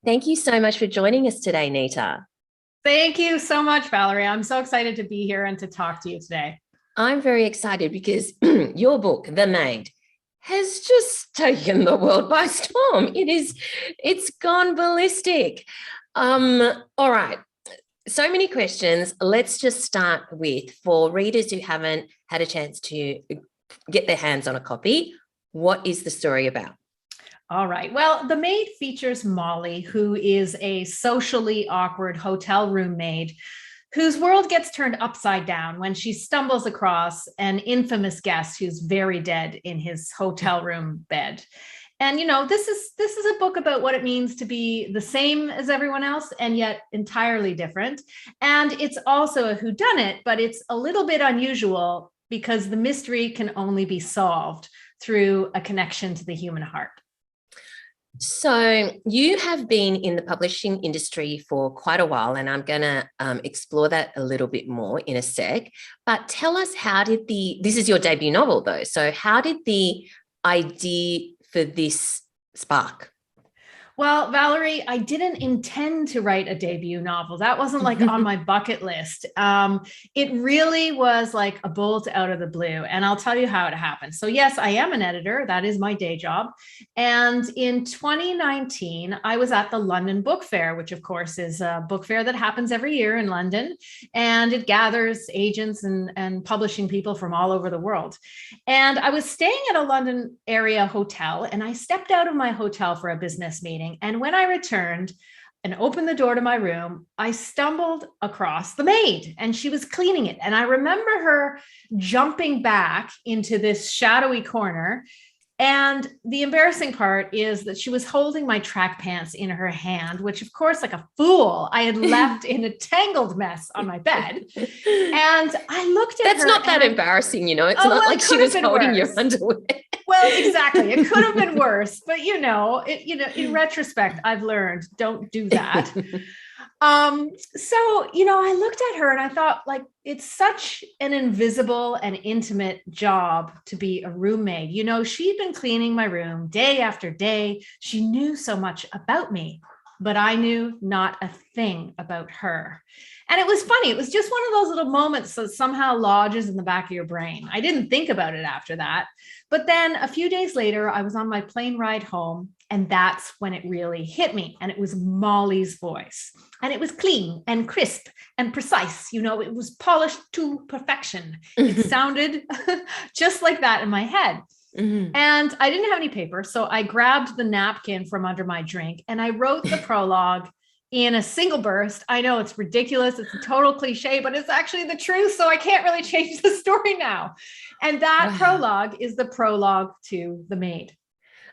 Thank you so much for joining us today, Nita. Thank you so much, Valerie. I'm so excited to be here and to talk to you today. I'm very excited because your book, The Maid, has just taken the world by storm. It's gone ballistic. All right. So many questions. Let's just start with, for readers who haven't had a chance to get their hands on a copy, what is the story about? All right. Well, The Maid features Molly, who is a socially awkward hotel room maid whose world gets turned upside down when she stumbles across an infamous guest who's very dead in his hotel room bed. And this is a book about what it means to be the same as everyone else and yet entirely different. And it's also a whodunit, but it's a little bit unusual because the mystery can only be solved through a connection to the human heart. So you have been in the publishing industry for quite a while, and I'm going to explore that a little bit more in a sec. But tell us, this is your debut novel though, so how did the idea for this spark? Well, Valerie, I didn't intend to write a debut novel. That wasn't like on my bucket list. It really was like a bolt out of the blue. And I'll tell you how it happened. So yes, I am an editor. That is my day job. And in 2019, I was at the London Book Fair, which of course is a book fair that happens every year in London. And it gathers agents and publishing people from all over the world. And I was staying at a London area hotel, and I stepped out of my hotel for a business meeting. And when I returned and opened the door to my room, I stumbled across the maid, and she was cleaning it. And I remember her jumping back into this shadowy corner. And the embarrassing part is that she was holding my track pants in her hand, which of course, like a fool, I had left in a tangled mess on my bed. And I looked at That's her. Not that embarrassing, It's not like she was holding your underwear. Well, exactly. It could have been worse, but in retrospect, I've learned don't do that. I looked at her and I thought, like, it's such an invisible and intimate job to be a roommate. She'd been cleaning my room day after day. She knew so much about me, but I knew not a thing about her. And it was funny. It was just one of those little moments that somehow lodges in the back of your brain. I didn't think about it after that. But then a few days later, I was on my plane ride home, and that's when it really hit me. And it was Molly's voice. And it was clean and crisp and precise. It was polished to perfection. It sounded just like that in my head. Mm-hmm. And I didn't have any paper. So I grabbed the napkin from under my drink and I wrote the prologue in a single burst. I know it's ridiculous. It's a total cliche, but it's actually the truth. So I can't really change the story now. And that prologue is the prologue to The Maid.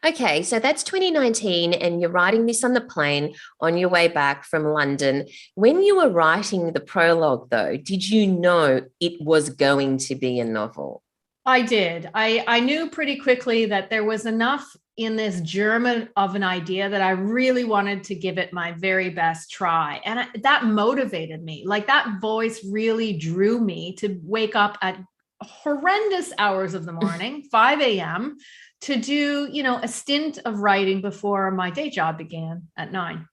Okay, so that's 2019, and you're writing this on the plane on your way back from London. When you were writing the prologue, though, did you know it was going to be a novel? I did. I knew pretty quickly that there was enough in this germ of an idea that I really wanted to give it my very best try. And that motivated me. Like, that voice really drew me to wake up at horrendous hours of the morning, 5 a.m., to do, a stint of writing before my day job began at 9.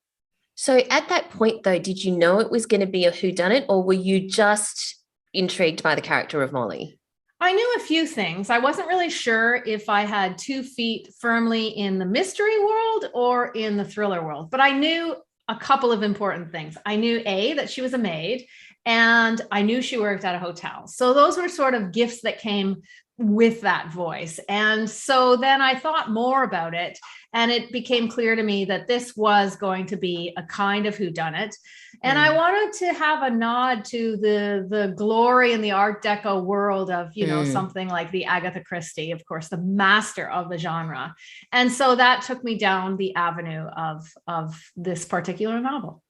So at that point, though, did you know it was going to be a whodunit, or were you just intrigued by the character of Molly? I knew a few things. I wasn't really sure if I had 2 feet firmly in the mystery world or in the thriller world, but I knew a couple of important things. I knew that she was a maid, and I knew she worked at a hotel. So those were sort of gifts that came with that voice. And so then I thought more about it, and it became clear to me that this was going to be a kind of whodunit. And I wanted to have a nod to the glory in the Art Deco world of, something like the Agatha Christie, of course, the master of the genre. And so that took me down the avenue of this particular novel.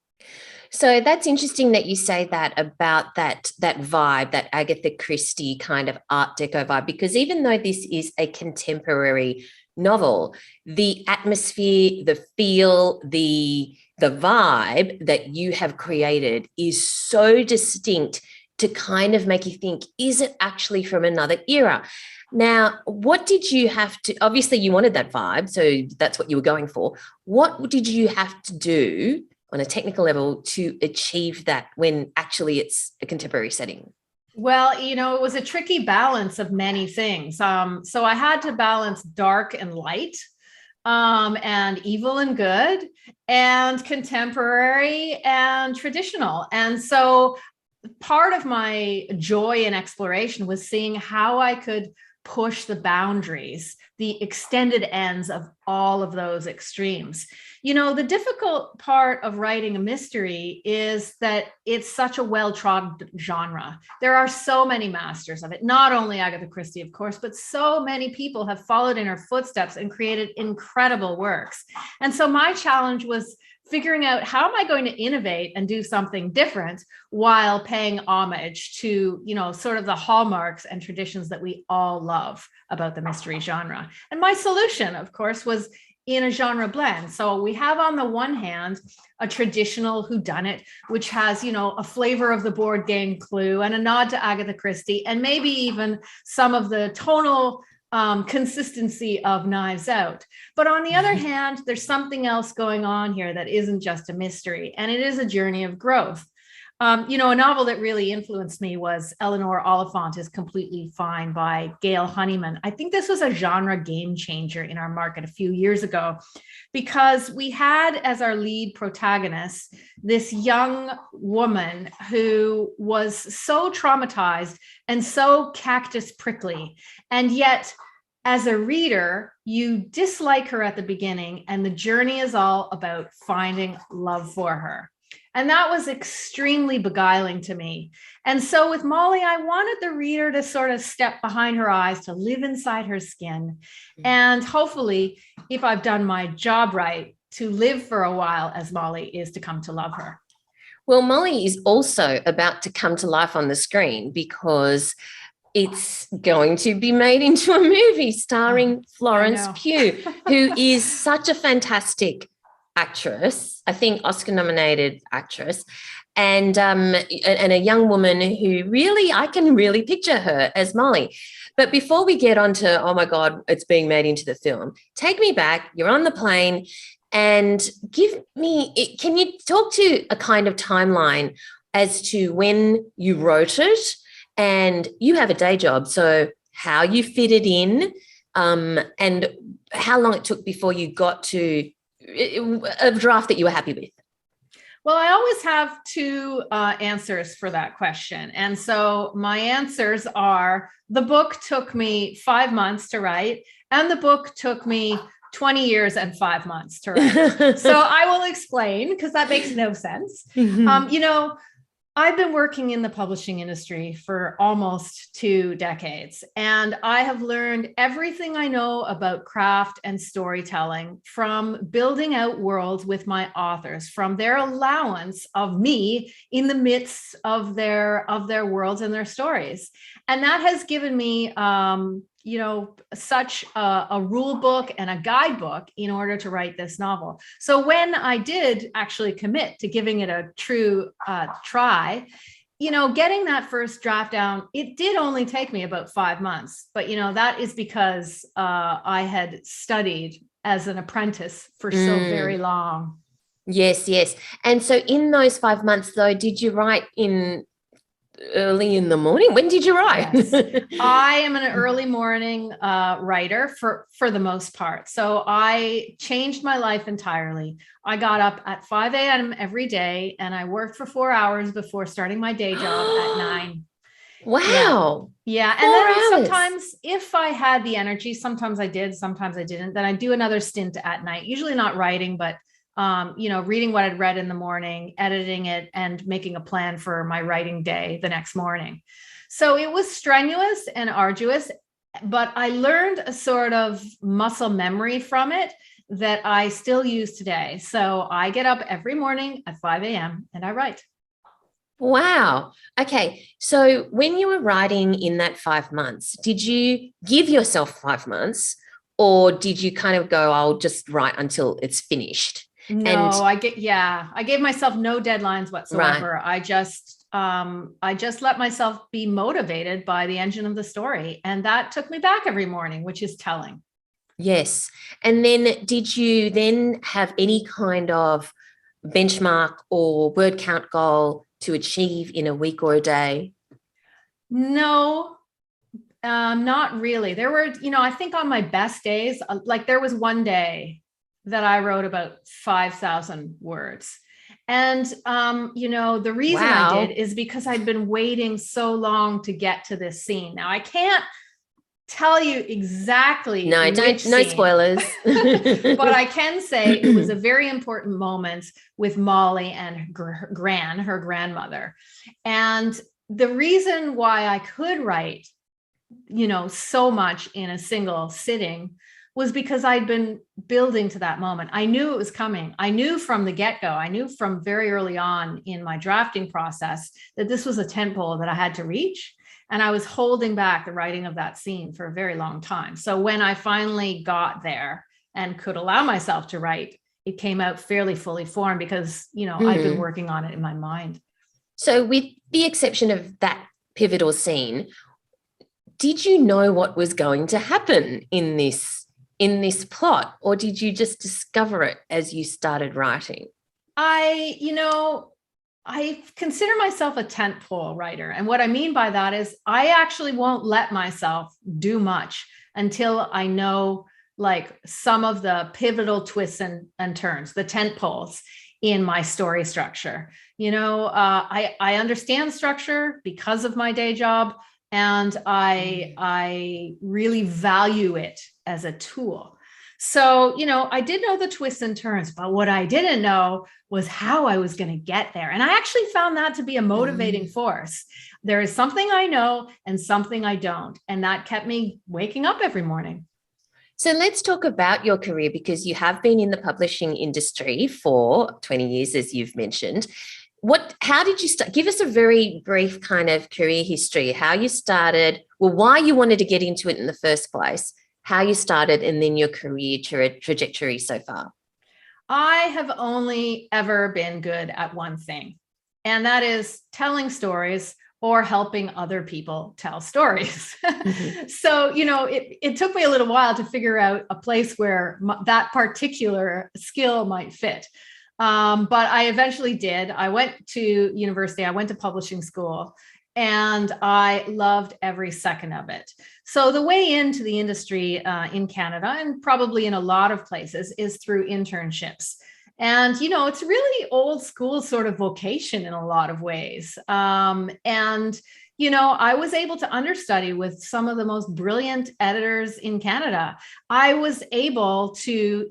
So that's interesting that you say that about that vibe, that Agatha Christie kind of Art Deco vibe, because even though this is a contemporary novel, the atmosphere, the feel, the vibe that you have created is so distinct to kind of make you think, is it actually from another era? Now, what did you have to, obviously you wanted that vibe, so that's what you were going for. What did you have to do on a technical level to achieve that when actually it's a contemporary setting? Well, it was a tricky balance of many things. So I had to balance dark and light, and evil and good, and contemporary and traditional. And so part of my joy and exploration was seeing how I could push the boundaries, the extended ends of all of those extremes. The difficult part of writing a mystery is that it's such a well-trodden genre. There are so many masters of it, not only Agatha Christie, of course, but so many people have followed in her footsteps and created incredible works. And so my challenge was figuring out, how am I going to innovate and do something different while paying homage to, sort of the hallmarks and traditions that we all love about the mystery genre. And my solution, of course, was in a genre blend. So we have, on the one hand, a traditional whodunit, which has, a flavor of the board game Clue and a nod to Agatha Christie, and maybe even some of the tonal consistency of Knives Out. But on the other hand, there's something else going on here that isn't just a mystery, and it is a journey of growth. A novel that really influenced me was Eleanor Oliphant is Completely Fine by Gail Honeyman. I think this was a genre game changer in our market a few years ago, because we had as our lead protagonist this young woman who was so traumatized and so cactus prickly. And yet, as a reader, you dislike her at the beginning, and the journey is all about finding love for her. And that was extremely beguiling to me. And so with Molly, I wanted the reader to sort of step behind her eyes, to live inside her skin. And hopefully, if I've done my job right, to live for a while as Molly is to come to love her. Well, Molly is also about to come to life on the screen, because it's going to be made into a movie starring Florence Pugh, who is such a fantastic actress, I think Oscar-nominated actress, and a young woman who really, I can really picture her as Molly. But before we get on to, oh my God, it's being made into the film, take me back. You're on the plane, and can you talk to a kind of timeline as to when you wrote it? And you have a day job, so how you fit it in, and how long it took before you got to a draft that you were happy with? Well, I always have two answers for that question. And so my answers are, the book took me 5 months to write, and the book took me 20 years and 5 months to write. So I will explain, because that makes no sense. I've been working in the publishing industry for almost 2 decades, and I have learned everything I know about craft and storytelling from building out worlds with my authors, from their allowance of me in the midst of their worlds and their stories. And that has given me such a rule book and a guidebook in order to write this novel. So when I did actually commit to giving it a true try, getting that first draft down, it did only take me about 5 months. But, that is because I had studied as an apprentice for so very long. Yes, yes. And so in those 5 months, though, did you write in early in the morning? When did you write? Yes. I am an early morning writer for the most part. So I changed my life entirely. I got up at 5 a.m. every day, and I worked for 4 hours before starting my day job at 9. Wow. Yeah. And then sometimes, if I had the energy, sometimes I did, sometimes I didn't, then I do another stint at night, usually not writing, but reading what I'd read in the morning, editing it, and making a plan for my writing day the next morning. So it was strenuous and arduous, but I learned a sort of muscle memory from it that I still use today. So I get up every morning at 5 a.m. and I write. Wow. Okay. So when you were writing in that 5 months, did you give yourself 5 months, or did you kind of go, I'll just write until it's finished? No, I gave myself no deadlines whatsoever. Right. I just I just let myself be motivated by the engine of the story. And that took me back every morning, which is telling. Yes. And then did you then have any kind of benchmark or word count goal to achieve in a week or a day? No, not really. There were, I think on my best days, like there was one day that I wrote about 5,000 words. And, the reason I did is because I'd been waiting so long to get to this scene. Now I can't tell you exactly. No spoilers. But I can say it was a very important moment with Molly and her grandmother. And the reason why I could write, so much in a single sitting was because I'd been building to that moment. I knew it was coming. I knew from the get-go, I knew from very early on in my drafting process that this was a tentpole that I had to reach. And I was holding back the writing of that scene for a very long time. So when I finally got there and could allow myself to write, it came out fairly fully formed because, I'd been working on it in my mind. So with the exception of that pivotal scene, did you know what was going to happen in this plot, or did you just discover it as you started writing? I consider myself a tentpole writer. And what I mean by that is I actually won't let myself do much until I know like some of the pivotal twists and turns, the tentpoles in my story structure. I understand structure because of my day job, and I really value it as a tool. So, I did know the twists and turns, but what I didn't know was how I was going to get there. And I actually found that to be a motivating force. There is something I know and something I don't. And that kept me waking up every morning. So let's talk about your career, because you have been in the publishing industry for 20 years, as you've mentioned. How did you start? Give us a very brief kind of career history, how you started, why you wanted to get into it in the first place, how you started, and then your career trajectory so far. I have only ever been good at one thing, and that is telling stories or helping other people tell stories. Mm-hmm. So, it took me a little while to figure out a place where that particular skill might fit. But I eventually did. I went to university, I went to publishing school, and I loved every second of it. So the way into the industry in Canada, and probably in a lot of places, is through internships. And, it's really old school sort of vocation in a lot of ways. I was able to understudy with some of the most brilliant editors in Canada. I was able to,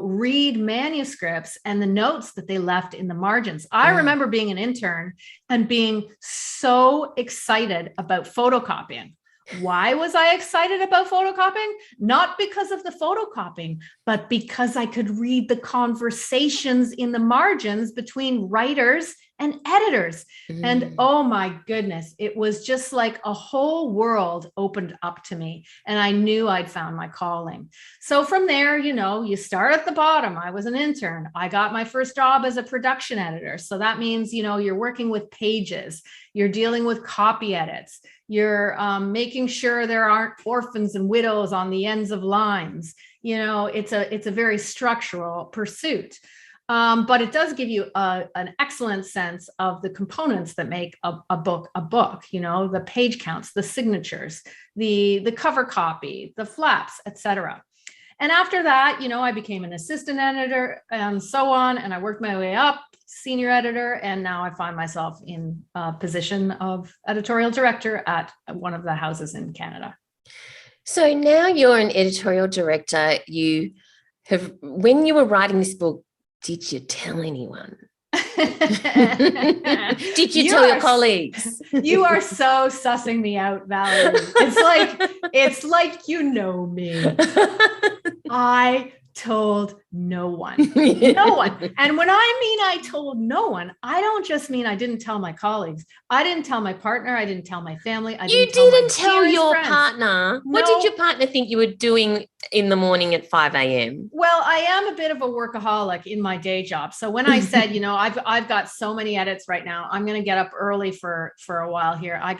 read manuscripts and the notes that they left in the margins. I remember being an intern and being so excited about photocopying. Why was I excited about photocopying? Not because of the photocopying, but because I could read the conversations in the margins between writers and editors. And oh my goodness, it was just like a whole world opened up to me, and I knew I'd found my calling. So from there, you start at the bottom. I was an intern. I got my first job as a production editor. So that means, you're working with pages, you're dealing with copy edits, you're making sure there aren't orphans and widows on the ends of lines. It's a very structural pursuit. But it does give you an excellent sense of the components that make a book, the page counts, the signatures, the cover copy, the flaps, etc. And after that, I became an assistant editor and so on. And I worked my way up, senior editor. And now I find myself in a position of editorial director at one of the houses in Canada. So now you're an editorial director. When you were writing this book, did you tell anyone? Did you tell your colleagues? You are so sussing me out, Valerie. It's like you know me. I told no one. No one. And when I mean I told no one, I don't just mean I didn't tell my colleagues. I didn't tell my partner. I didn't tell my family. You didn't tell your partner. What did your partner think you were doing in the morning at 5 a.m.? Well, I am a bit of a workaholic in my day job. So when I said, I've got so many edits right now, I'm going to get up early for a while here. I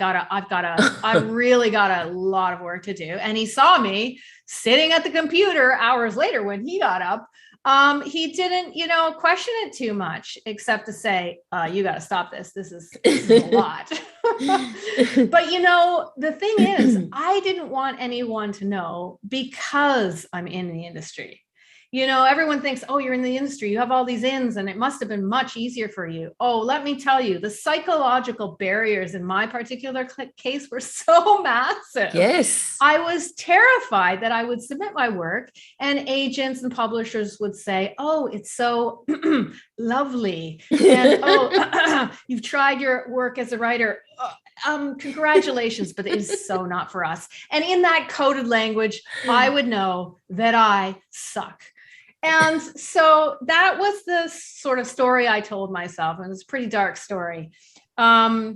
really got a lot of work to do. And he saw me sitting at the computer hours later when he got up. He didn't, question it too much, except to say, you got to stop this. This is a lot. But, the thing is, I didn't want anyone to know because I'm in the industry. Everyone thinks, oh, you're in the industry, you have all these ins, and it must have been much easier for you. Oh, let me tell you, the psychological barriers in my particular case were so massive. Yes. I was terrified that I would submit my work and agents and publishers would say, oh, it's so lovely. And, oh, you've tried your work as a writer. Congratulations, but it is so not for us. And in that coded language, I would know that I suck. And so that was the sort of story I told myself. And it's a pretty dark story. So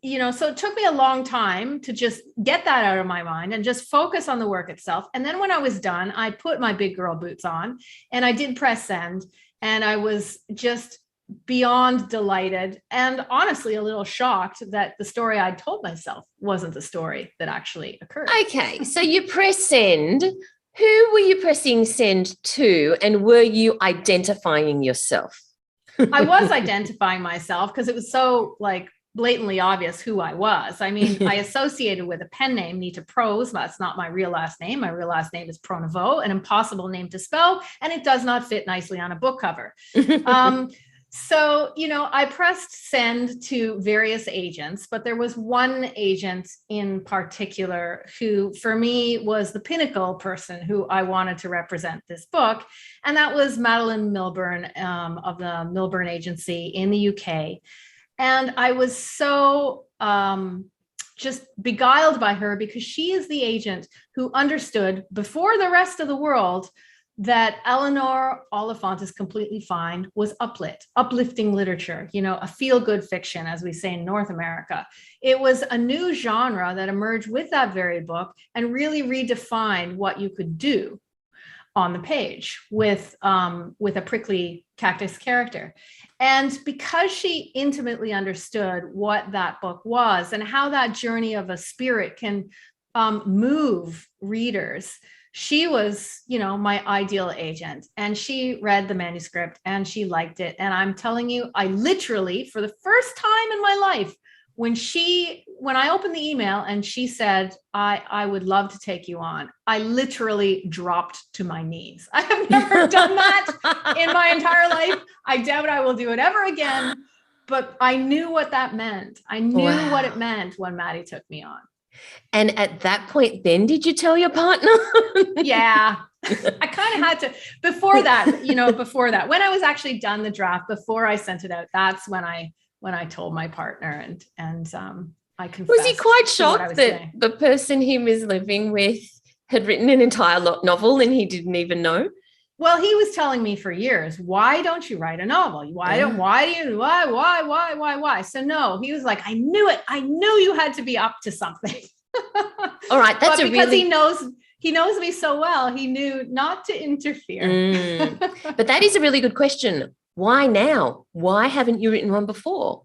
it took me a long time to just get that out of my mind and just focus on the work itself. And then when I was done, I put my big girl boots on and I did press send. And I was just beyond delighted and honestly a little shocked that the story I told myself wasn't the story that actually occurred. Okay, so you press send. Who were you pressing send to, and were you identifying yourself? I was identifying myself because it was so blatantly obvious who I was. I mean, I associated with a pen name, Nita Prose. That's not my real last name. My real last name is Pronovo, an impossible name to spell, and it does not fit nicely on a book cover. So, I pressed send to various agents, but there was one agent in particular who, for me, was the pinnacle person who I wanted to represent this book. And that was Madeline Milburn of the Milburn Agency in the UK. And I was so just beguiled by her because she is the agent who understood before the rest of the world that Eleanor Oliphant is Completely Fine was uplifting literature, a feel-good fiction, as we say in North America. It was a new genre that emerged with that very book and really redefined what you could do on the page with a prickly cactus character. And because she intimately understood what that book was and how that journey of a spirit can move readers, she was, my ideal agent, and she read the manuscript and she liked it. And I'm telling you, I literally, for the first time in my life, when I opened the email and she said, I would love to take you on, I literally dropped to my knees. I have never done that in my entire life. I doubt I will do it ever again, but I knew what that meant. I knew what it meant when Maddie took me on. And at that point, then did you tell your partner? Yeah, I kind of had to. Before that, when I was actually done the draft, before I sent it out, that's when I told my partner, and I confessed. Was he quite shocked that the person he was living with had written an entire novel and he didn't even know? Well, he was telling me for years, why don't you write a novel? Why? So no, he was like, I knew it. I knew you had to be up to something. All right. That's because he knows me so well, he knew not to interfere. But that is a really good question. Why now? Why haven't you written one before?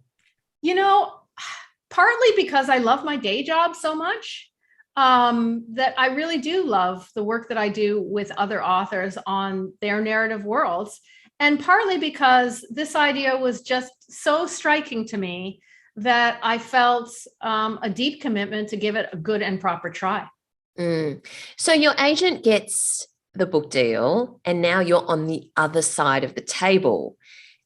Partly because I love my day job so much. That I really do love the work that I do with other authors on their narrative worlds. And partly because this idea was just so striking to me that I felt a deep commitment to give it a good and proper try. So your agent gets the book deal and now you're on the other side of the table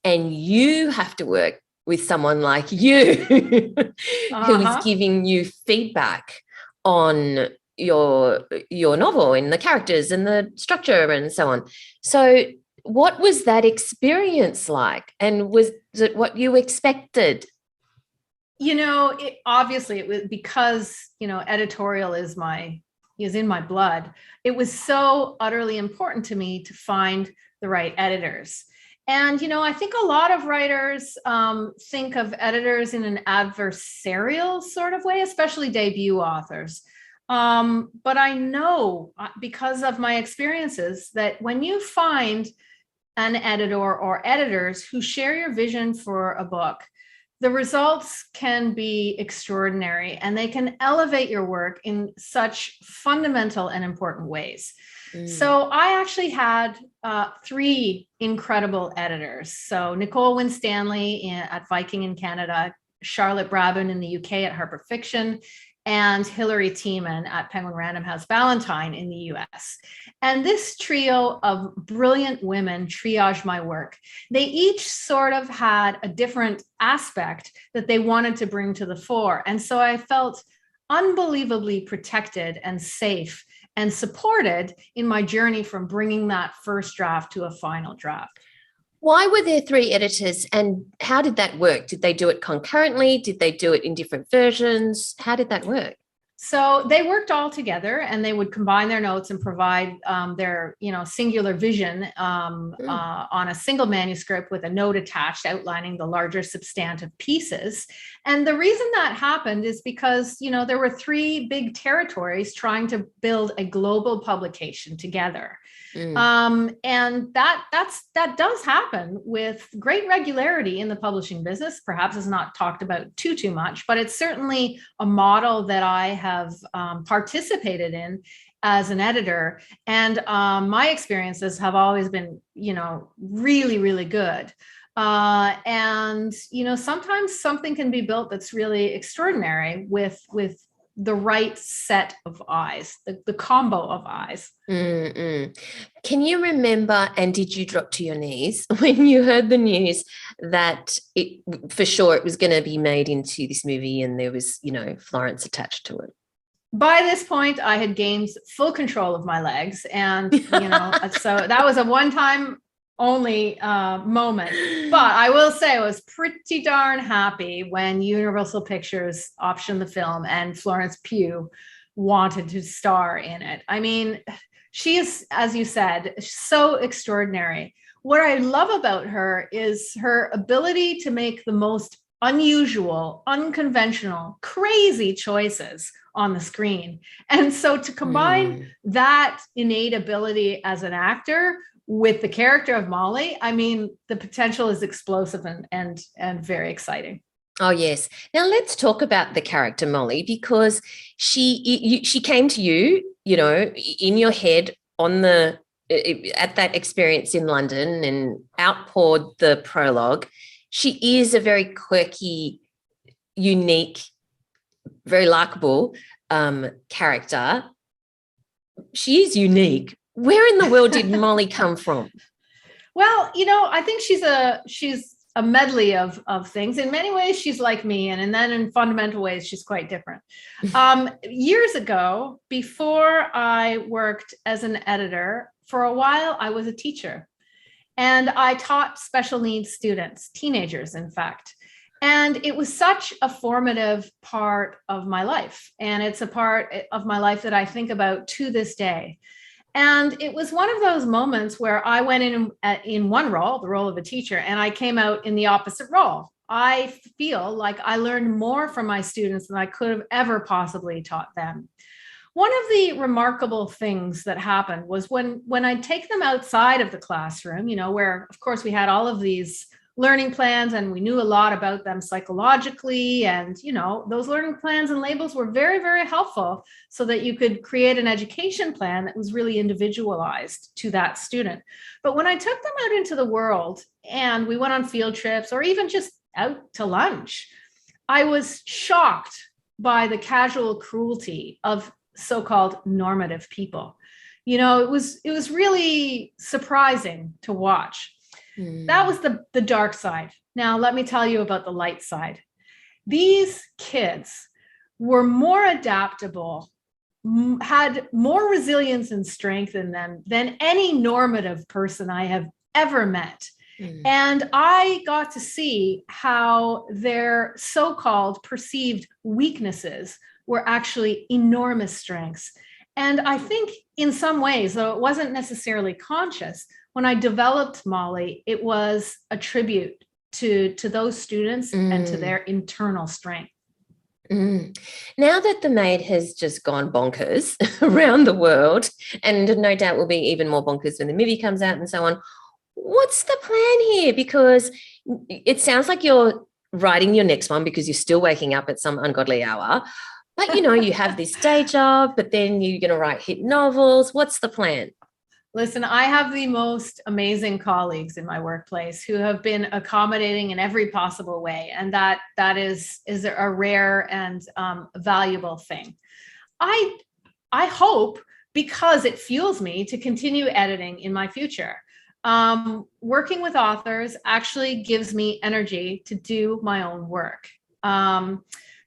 and you have to work with someone like you who is giving you feedback on your novel and the characters and the structure and so on. So what was that experience like? And was it what you expected? It was because, editorial is in my blood. It was so utterly important to me to find the right editors. And, I think a lot of writers think of editors in an adversarial sort of way, especially debut authors. But I know because of my experiences that when you find an editor or editors who share your vision for a book, the results can be extraordinary and they can elevate your work in such fundamental and important ways. So I actually had 3 incredible editors. So Nicole Winstanley at Viking in Canada, Charlotte Brabin in the UK at Harper Fiction, and Hilary Tiemann at Penguin Random House Ballantine in the US. And this trio of brilliant women triaged my work. They each sort of had a different aspect that they wanted to bring to the fore. And so I felt unbelievably protected and safe and supported in my journey from bringing that first draft to a final draft. Why were there 3 editors and how did that work? Did they do it concurrently? Did they do it in different versions? How did that work? So they worked all together and they would combine their notes and provide their, singular vision on a single manuscript with a note attached outlining the larger substantive pieces. And the reason that happened is because, there were 3 big territories trying to build a global publication together. And that does happen with great regularity in the publishing business. Perhaps it's not talked about too much, but it's certainly a model that I have participated in as an editor. And my experiences have always been, really, really good. And sometimes something can be built that's really extraordinary with the right set of eyes, the combo of eyes. Can you remember, and did you drop to your knees when you heard the news that for sure it was going to be made into this movie and there was, Florence attached to it? By this point, I had gained full control of my legs. And, so that was a one-time only moment. But I will say I was pretty darn happy when Universal Pictures optioned the film and Florence Pugh wanted to star in it. I mean, she is, as you said, so extraordinary. What I love about her is her ability to make the most unusual, unconventional, crazy choices on the screen. And so to combine that innate ability as an actor with the character of Molly, I mean, the potential is explosive and very exciting. Oh, yes. Now let's talk about the character Molly, because she came to you, in your head at that experience in London and outpoured the prologue. She is a very quirky, unique, very likable character. She is unique. Where in the world did Molly come from? Well, I think she's a medley of things. In many ways, she's like me. And then in fundamental ways, she's quite different. Years ago, before I worked as an editor, for a while, I was a teacher. And I taught special needs students, teenagers, in fact. And it was such a formative part of my life. And it's a part of my life that I think about to this day. And it was one of those moments where I went in one role, the role of a teacher, and I came out in the opposite role. I feel like I learned more from my students than I could have ever possibly taught them. One of the remarkable things that happened was when I'd take them outside of the classroom, where, of course, we had all of these learning plans and we knew a lot about them psychologically. And, those learning plans and labels were very, very helpful so that you could create an education plan that was really individualized to that student. But when I took them out into the world and we went on field trips or even just out to lunch, I was shocked by the casual cruelty of so-called normative people. It was really surprising to watch. That was the dark side. Now, let me tell you about the light side. These kids were more adaptable, had more resilience and strength in them than any normative person I have ever met. And I got to see how their so-called perceived weaknesses were actually enormous strengths. And I think in some ways, though it wasn't necessarily conscious, when I developed Molly, it was a tribute to those students and to their internal strength. Mm. Now that The Maid has just gone bonkers around the world, and no doubt will be even more bonkers when the movie comes out and so on, what's the plan here? Because it sounds like you're writing your next one because you're still waking up at some ungodly hour. But, you have this day job, but then you're going to write hit novels. What's the plan? Listen, I have the most amazing colleagues in my workplace who have been accommodating in every possible way. And that is a rare and valuable thing. I hope, because it fuels me to continue editing in my future. Working with authors actually gives me energy to do my own work.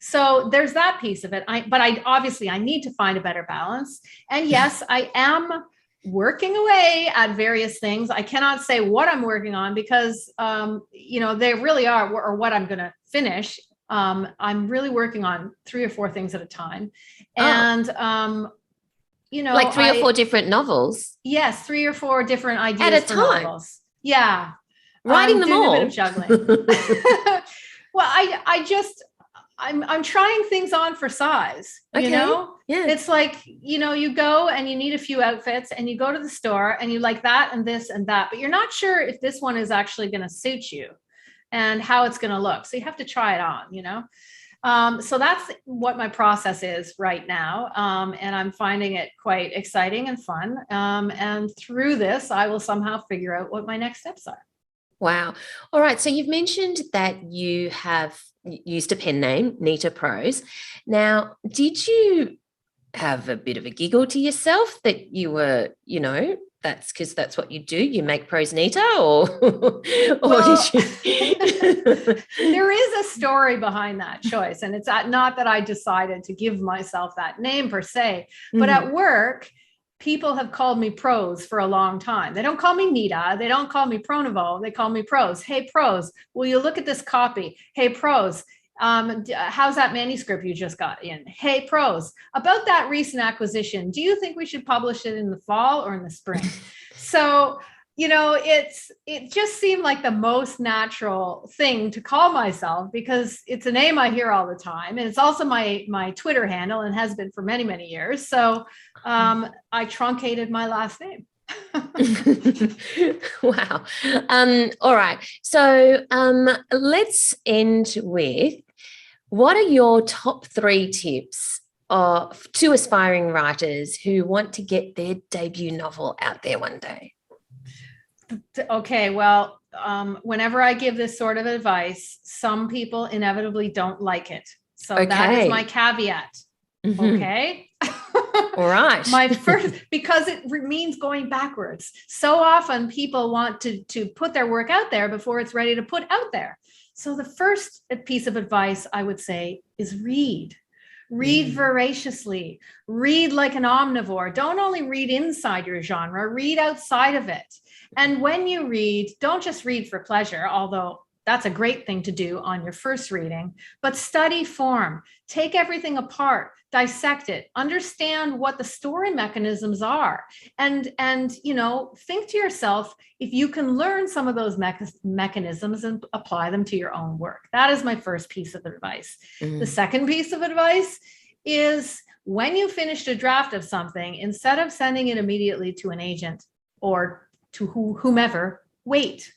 So there's that piece of it. But I need to find a better balance. And yes, I am working away at various things. I cannot say what I'm working on because, they really are, or what I'm going to finish. I'm really working on 3 or 4 things at a time. And, like 3 or 4 different novels. Yes. 3 or 4 different ideas at a for time. Novels. Yeah. Writing them all. A bit of juggling. Well, I'm trying things on for size, okay. Yeah. It's like, you go and you need a few outfits and you go to the store and you like that and this and that, but you're not sure if this one is actually going to suit you and how it's going to look. So you have to try it on, so that's what my process is right now. And I'm finding it quite exciting and fun. And through this, I will somehow figure out what my next steps are. Wow. All right. So you've mentioned that you have used a pen name, Nita Prose. Now, did you have a bit of a giggle to yourself that you were, that's because that's what you do? You make prose Nita, or did you? There is a story behind that choice. And it's not that I decided to give myself that name per se, but at work, people have called me Prose for a long time. They don't call me Nita. They don't call me Pronovo. They call me Prose. Hey, Prose, will you look at this copy? Hey, Prose, how's that manuscript you just got in? Hey, Prose, about that recent acquisition, do you think we should publish it in the fall or in the spring? So, it just seemed like the most natural thing to call myself because it's a name I hear all the time. And it's also my Twitter handle and has been for many, many years. So I truncated my last name. Wow. All right. So let's end with, what are your top 3 tips to aspiring writers who want to get their debut novel out there one day? Okay, well, whenever I give this sort of advice, some people inevitably don't like it. So that is my caveat. Mm-hmm. Okay. All right. My first, because it means going backwards. So often people want to put their work out there before it's ready to put out there. So the first piece of advice I would say is read. Read voraciously. Read like an omnivore. Don't only read inside your genre, read outside of it. And when you read, don't just read for pleasure, although that's a great thing to do on your first reading, but study form. Take everything apart, dissect it, understand what the story mechanisms are, and think to yourself if you can learn some of those mechanisms and apply them to your own work. That is my first piece of advice. The second piece of advice is, when you finished a draft of something, instead of sending it immediately to an agent or to whomever, wait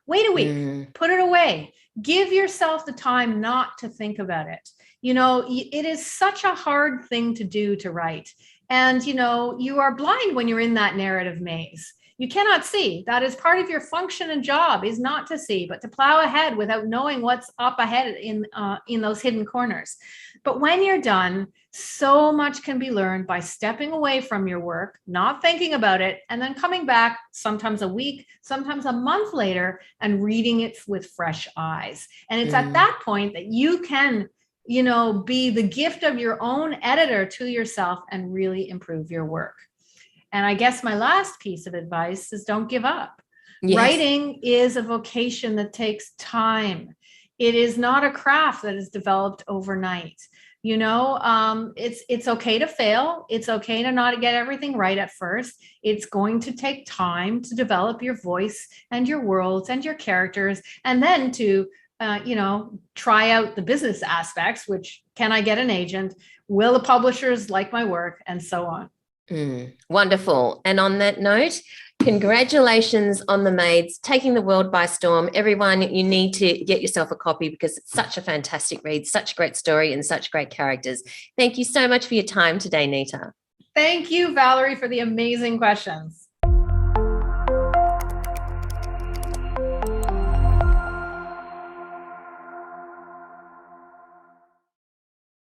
a week, put it away, give yourself the time not to think about it. It is such a hard thing to do, to write. And, you are blind when you're in that narrative maze. You cannot see. That is part of your function and job, is not to see, but to plow ahead without knowing what's up ahead in those hidden corners. But when you're done, so much can be learned by stepping away from your work, not thinking about it, and then coming back sometimes a week, sometimes a month later, and reading it with fresh eyes. And it's at that point that you can, be the gift of your own editor to yourself and really improve your work. And I guess my last piece of advice is, don't give up. Yes. Writing is a vocation that takes time. It is not a craft that is developed overnight. It's okay to fail. It's okay to not get everything right at first. It's going to take time to develop your voice and your worlds and your characters, and then to try out the business aspects, which can I get an agent? Will the publishers like my work? And so on. Wonderful. And on that note, congratulations on The Maids, taking the world by storm. Everyone, you need to get yourself a copy because it's such a fantastic read, such a great story and such great characters. Thank you so much for your time today, Nita. Thank you, Valerie, for the amazing questions.